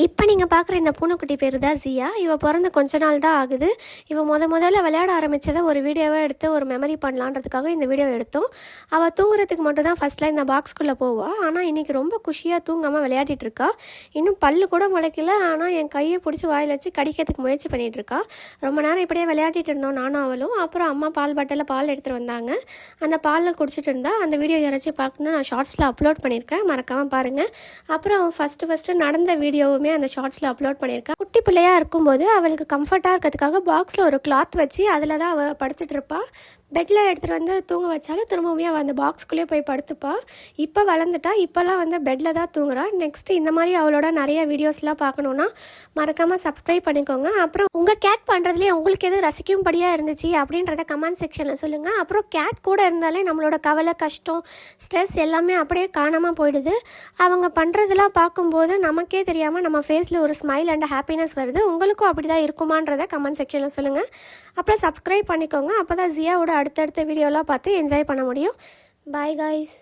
இப்போ நீங்கள் பார்க்குற இந்த பூனைக்குட்டி பேர் தான் ஜியா. இவள் பிறந்த கொஞ்ச நாள் தான் ஆகுது. இவள் முதல்ல விளையாட ஆரம்பித்ததை ஒரு வீடியோவை எடுத்து ஒரு மெமரி பண்ணலான்றதுக்காக இந்த வீடியோ எடுத்தோம். அவள் தூங்குறதுக்கு மட்டும் தான் ஃபஸ்ட்டில் இந்த பாக்ஸ்குள்ளே போவாள். ஆனால் இன்றைக்கி ரொம்ப குஷியாக தூங்காமல் விளையாடிட்டு இருக்கா. இன்னும் பல்லு கூட முளைக்கல. ஆனால் என் கையை பிடிச்சி வாயில் வச்சு கடிக்கிறதுக்கு முயற்சி பண்ணிகிட்டு இருக்கா. ரொம்ப நேரம் இப்படியே விளையாடிட்டு இருந்தோம் நானும் அவளும். அப்புறம் அம்மா பால் பாட்டில் பால் எடுத்துகிட்டு வந்தாங்க. அந்த பாலில் குடிச்சிட்டு இருந்தா. அந்த வீடியோ யாராச்சும் பார்க்கணுன்னா நான் ஷார்ட்ஸில் அப்லோட் பண்ணியிருக்கேன், மறக்காமல் பாருங்கள். அப்புறம் ஃபஸ்ட்டு நடந்த வீடியோவுமே அந்த ஷார்ட்ஸில் அப்லோட் பண்ணியிருக்கேன். குட்டி பிள்ளையாக இருக்கும்போது அவளுக்கு கம்ஃபர்ட்டாக இருக்கிறதுக்காக பாக்ஸில் ஒரு கிளாத் வச்சு அதில் தான் அவள் படுத்துட்டு இருப்பாள். பெட்டில் எடுத்துகிட்டு வந்து தூங்க வச்சாலும் திரும்பவும் அவள் அந்த பாக்ஸ்குள்ளேயே போய் படுத்துப்பா. இப்போ வளர்ந்துட்டா. இப்போல்லாம் வந்து பெட்டில் தான் தூங்குறா. நெக்ஸ்ட்டு இந்த மாதிரி அவளோட நிறைய வீடியோஸ்லாம் பார்க்கணுன்னா மறக்காமல் சப்ஸ்கிரைப் பண்ணிக்கோங்க. அப்புறம் உங்கள் கேட் பண்ணுறதுலேயே உங்களுக்கு எது ரசிக்கும்படியாக இருந்துச்சு அப்படின்றத கமெண்ட் செக்ஷனில் சொல்லுங்கள். அப்புறம் கேட் கூட இருந்தாலே நம்மளோட கவலை, கஷ்டம், ஸ்ட்ரெஸ் எல்லாமே அப்படியே காணாமல் போயிடுது. அவங்க பண்ணுறதெல்லாம் பார்க்கும்போது நமக்கே தெரியாமல் நம்ம ஃபேஸில் ஒரு ஸ்மைல் அண்ட் ஹாப்பினஸ் வருது. உங்களுக்கும் அப்படி தான் இருக்குமான்றதை கமெண்ட் செக்ஷனில் சொல்லுங்கள். அப்புறம் சப்ஸ்கிரைப் பண்ணிக்கோங்க. அப்போ தான் ஜியாவோட அடுத்தடுத்த வீடியோலாம் பார்த்து என்ஜாய் பண்ண முடியும். Bye guys.